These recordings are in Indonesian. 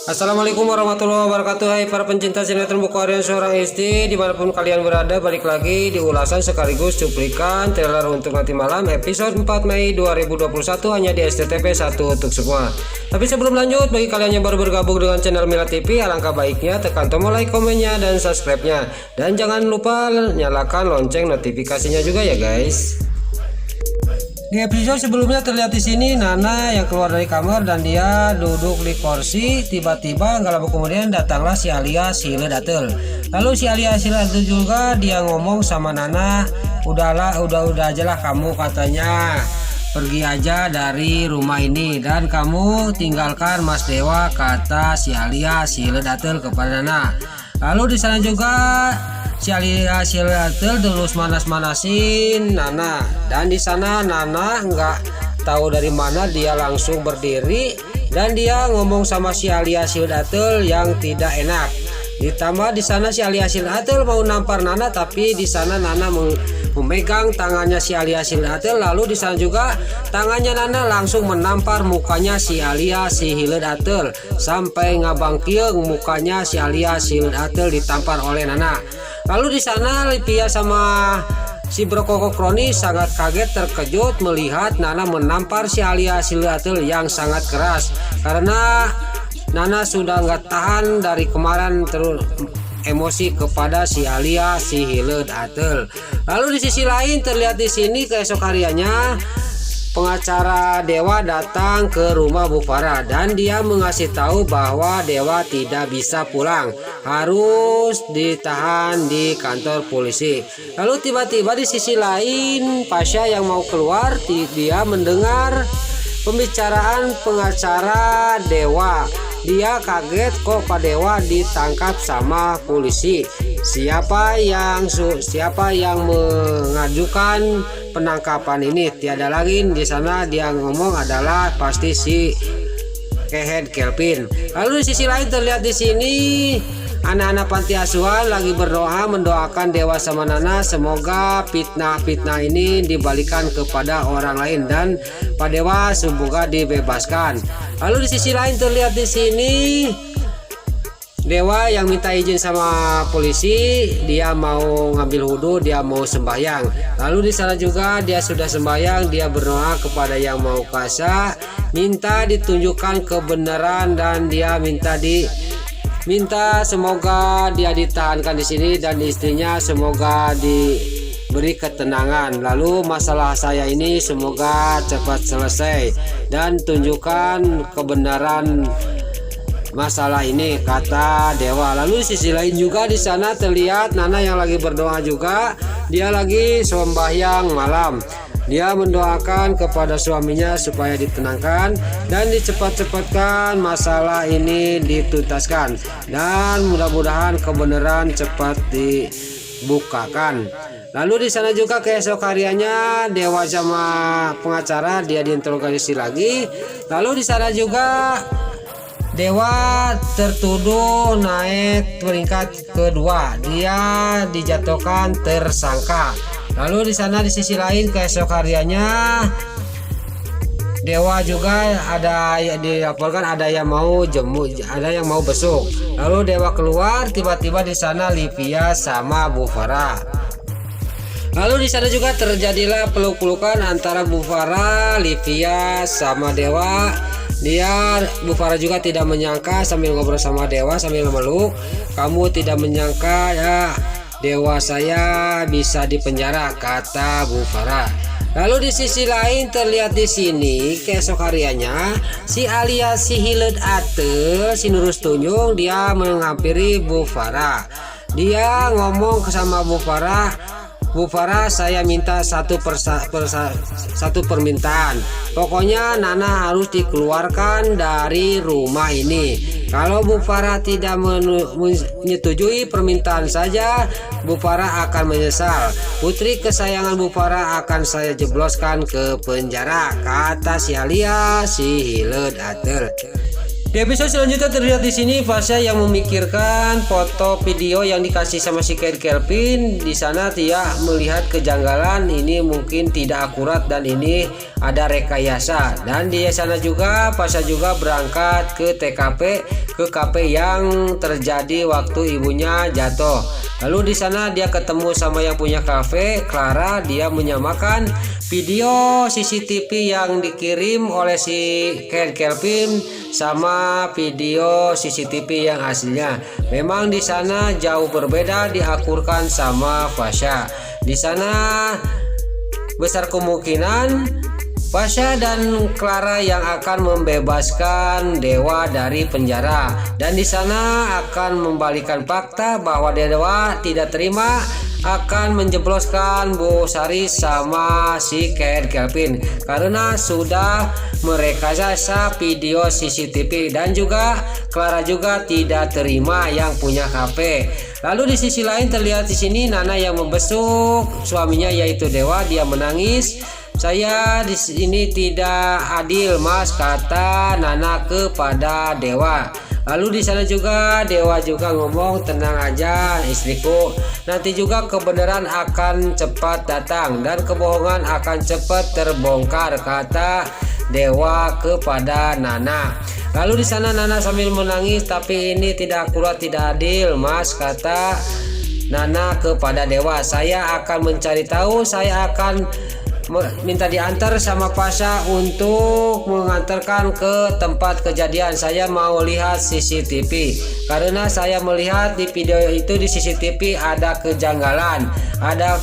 Assalamualaikum warahmatullahi wabarakatuh. Hai para pencinta sinetron buku harian seorang istri dimanapun kalian berada, balik lagi di ulasan sekaligus cuplikan trailer untuk nanti malam episode 4 Mei 2021 hanya di SCTV 1 untuk semua. Tapi sebelum lanjut, bagi kalian yang baru bergabung dengan channel Mila TV, alangkah baiknya tekan tombol like, komennya, dan subscribe-nya, dan jangan lupa nyalakan lonceng notifikasinya juga ya guys. Di episode sebelumnya terlihat di sini Nana yang keluar dari kamar dan dia duduk di kursi. Tiba-tiba nggak lama kemudian datanglah si Alia Sile Datel. Lalu si Alia Sile Datel juga dia ngomong sama Nana, udah aja lah kamu, katanya pergi aja dari rumah ini dan kamu tinggalkan Mas Dewa, kata si Alia Sile Datel kepada Nana. Lalu di sana juga si Alia Sile Datel terus manas-manasin Nana, dan di sana Nana nggak tahu dari mana dia langsung berdiri dan dia ngomong sama si Alia Sile Datel yang tidak enak. Ditambah di sana si Alia Sile Datel mau nampar Nana, tapi di sana Nana memegang tangannya si Alia Sile Datel. Lalu di sana juga tangannya Nana langsung menampar mukanya si Alia Sile Datel sampai ngabangkieng mukanya si Alia Sile Datel ditampar oleh Nana. Lalu di sana Livia sama si Brokoko Kroni sangat kaget terkejut melihat Nana menampar si Alia Sile Datel yang sangat keras, karena Nana sudah nggak tahan dari kemarin terus emosi kepada si Alia Sile Datel. Lalu di sisi lain terlihat di sini keesok hariannya pengacara Dewa datang ke rumah Bu Farah dan dia mengasih tahu bahwa Dewa tidak bisa pulang, harus ditahan di kantor polisi. Lalu tiba-tiba di sisi lain Pasha yang mau keluar, dia mendengar pembicaraan pengacara Dewa. Dia kaget kok Pak Dewa ditangkap sama polisi. Siapa yang mengajukan penangkapan ini? Tiada lagi di sana dia ngomong adalah pasti si Kehed Kelvin. Lalu di sisi lain terlihat di sini anak-anak panti asuhan lagi berdoa mendoakan Dewa sama Nana semoga fitnah-fitnah ini dibalikan kepada orang lain dan Pak Dewa semoga dibebaskan. Lalu di sisi lain terlihat di sini Dewa yang minta izin sama polisi, dia mau ngambil wudhu, dia mau sembahyang. Lalu di sana juga dia sudah sembahyang, dia berdoa kepada yang mau kuasa, minta ditunjukkan kebenaran dan dia minta semoga dia ditahankan di sini dan istrinya semoga diberi ketenangan. Lalu masalah saya ini semoga cepat selesai dan tunjukkan kebenaran masalah ini, kata Dewa. Lalu sisi lain juga di sana terlihat Nana yang lagi berdoa juga, dia lagi sembahyang malam. Dia mendoakan kepada suaminya supaya ditenangkan dan dicepat-cepatkan masalah ini dituntaskan dan mudah-mudahan kebenaran cepat dibukakan. Lalu di sana juga keesok hariannya Dewa sama pengacara dia diinterogasi lagi. Lalu di sana juga Dewa tertuduh naik peringkat kedua, dia dijatuhkan tersangka. Lalu di sana di sisi lain keesok hariannya Dewa juga ada dilaporkan ada yang mau besuk. Lalu Dewa keluar, tiba-tiba di sana Livia sama Bu Farah. Lalu di sana juga terjadilah peluk-pelukan antara Bu Farah, Livia sama Dewa. Bu Farah juga tidak menyangka sambil ngobrol sama Dewa sambil meluk, kamu tidak menyangka ya Dewa saya bisa dipenjara, kata Bu Farah. Lalu di sisi lain terlihat di sini keesok hariannya si Alia Sile Datel, si Nurus Tunjung, dia menghampiri Bu Farah. Dia ngomong sama Bu Farah, Bu Farah saya minta satu permintaan. Pokoknya Nana harus dikeluarkan dari rumah ini. Kalau Bu Farah tidak menyetujui permintaan saja, Bu Farah akan menyesal. Putri kesayangan Bu Farah akan saya jebloskan ke penjara, kata si Alia Sile Datel. Di episode selanjutnya terlihat di sini Pasha yang memikirkan foto video yang dikasih sama si Kelvin. Di sana dia melihat kejanggalan, ini mungkin tidak akurat dan ini ada rekayasa. Dan di sana juga Pasha juga berangkat ke KP yang terjadi waktu ibunya jatuh. Lalu di sana dia ketemu sama yang punya kafe, Clara. Dia menyamakan video CCTV yang dikirim oleh si Kelvin sama video CCTV yang aslinya. Memang di sana jauh berbeda diakurkan sama Pasha. Di sana besar kemungkinan Pasha dan Clara yang akan membebaskan Dewa dari penjara, dan di sana akan membalikan fakta bahwa Dewa tidak terima akan menjebloskan Bu Sari sama si Kelvin karena sudah merekayasa video CCTV, dan juga Clara juga tidak terima yang punya kafe. Lalu di sisi lain terlihat di sini Nana yang membesuk suaminya yaitu Dewa. Dia menangis. "Saya di sini tidak adil, Mas," kata Nana kepada Dewa. Lalu di sana juga Dewa juga ngomong, "Tenang aja istriku, nanti juga kebenaran akan cepat datang dan kebohongan akan cepat terbongkar," kata Dewa kepada Nana. Lalu di sana Nana sambil menangis, "Tapi ini tidak akurat, tidak adil, Mas," kata Nana kepada Dewa. "Saya akan mencari tahu, saya akan minta diantar sama Pasha untuk mengantarkan ke tempat kejadian. Saya mau lihat CCTV karena saya melihat di video itu di CCTV ada kejanggalan, ada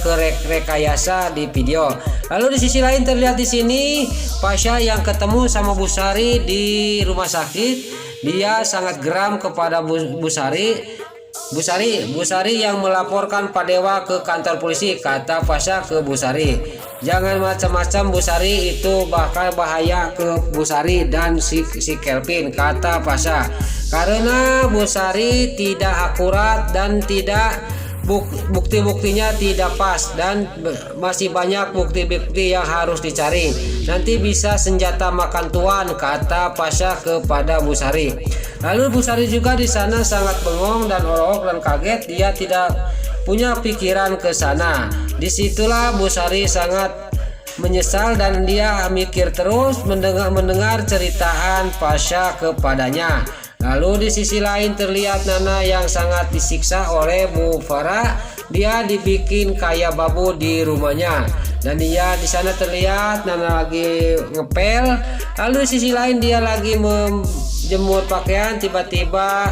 rekayasa di video." Lalu di sisi lain terlihat di sini Pasha yang ketemu sama Bu Sari di rumah sakit. Dia sangat geram kepada Bu Sari yang melaporkan Pak Dewa ke kantor polisi, kata Pasha ke Bu Sari. "Jangan macam-macam Bu Sari, itu bakal bahaya ke Bu Sari dan si Kelvin," kata Pasha. Karena Bu Sari tidak akurat dan tidak bukti-buktinya tidak pas, dan masih banyak bukti-bukti yang harus dicari. "Nanti bisa senjata makan tuan," kata Pasha kepada Bu Sari. Lalu Bu Sari juga di sana sangat bengong dan orok dan kaget. Dia tidak punya pikiran ke sana. Disitulah Bu Sari sangat menyesal dan dia mikir terus mendengar ceritaan Pasha kepadanya. Lalu di sisi lain terlihat Nana yang sangat disiksa oleh Bu Farah. Dia dibikin kayak babu di rumahnya, dan dia di sana terlihat Nana lagi ngepel. Lalu di sisi lain dia lagi menjemur pakaian. Tiba-tiba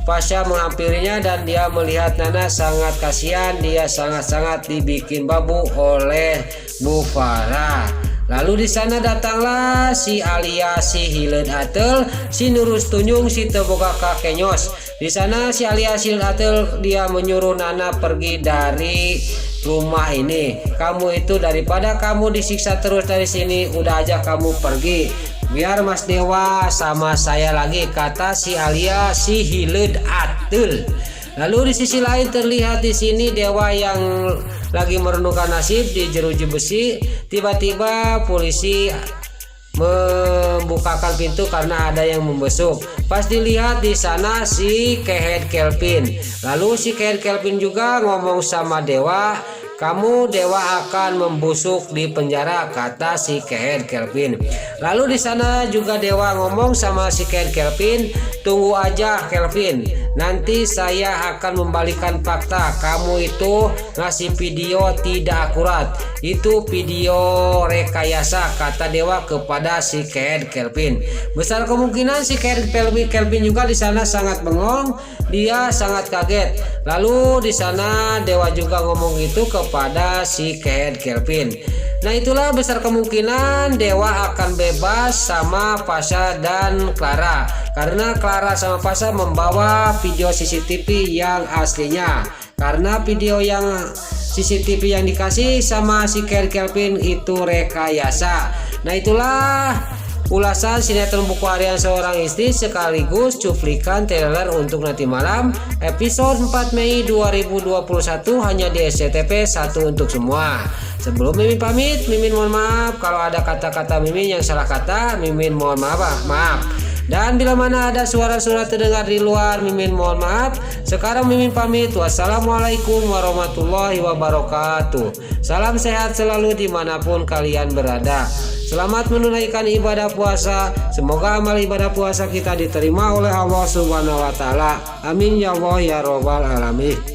Pasha menghampirinya dan dia melihat Nana sangat kasihan. Dia sangat-sangat dibikin babu oleh Bu Farah. Lalu di sana datanglah si Alia, si Hileud Atel, si Nurus Tunjung, si Teboga Kakenyos. Di sana si Alia, si Hileud Atel dia menyuruh Nana pergi dari rumah ini. "Kamu itu daripada kamu disiksa terus dari sini, udah aja kamu pergi. Biar Mas Dewa sama saya lagi," kata si Alia, si Hileud Atel. Lalu di sisi lain terlihat di sini Dewa yang lagi merenungkan nasib di jeruji besi. Tiba-tiba polisi membukakan pintu karena ada yang membesuk. Pas dilihat di sana si Kelvin. Lalu si Kelvin juga ngomong sama Dewa, "Kamu Dewa akan membusuk di penjara," kata si Kelvin. Lalu di sana juga Dewa ngomong sama si Kelvin, "Tunggu aja Kelvin, nanti saya akan membalikan fakta. Kamu itu ngasih video tidak akurat, itu video rekayasa," kata Dewa kepada si Kelvin. Besar kemungkinan si Kelvin juga di sana sangat bengong, dia sangat kaget. Lalu di sana Dewa juga ngomong itu kepada si Kelvin. Nah, itulah besar kemungkinan Dewa akan bebas sama Pasha dan Clara, karena Clara sama Pasha membawa video CCTV yang aslinya. Karena video yang CCTV yang dikasih sama si Kelvin itu rekayasa. Nah, itulah ulasan sinetron Buku Harian Seorang Istri sekaligus cuplikan trailer untuk nanti malam episode 4 Mei 2021 hanya di SCTV 1 untuk semua. Sebelum Mimin pamit, Mimin mohon maaf kalau ada kata-kata Mimin yang salah kata. Mimin mohon maaf. Dan bila mana ada suara-suara terdengar di luar, Mimin mohon maaf. Sekarang Mimin pamit. Wassalamualaikum warahmatullahi wabarakatuh. Salam sehat selalu dimanapun kalian berada. Selamat menunaikan ibadah puasa. Semoga amal ibadah puasa kita diterima oleh Allah Subhanahu wa taala. Amin ya Allah ya robbal alamin.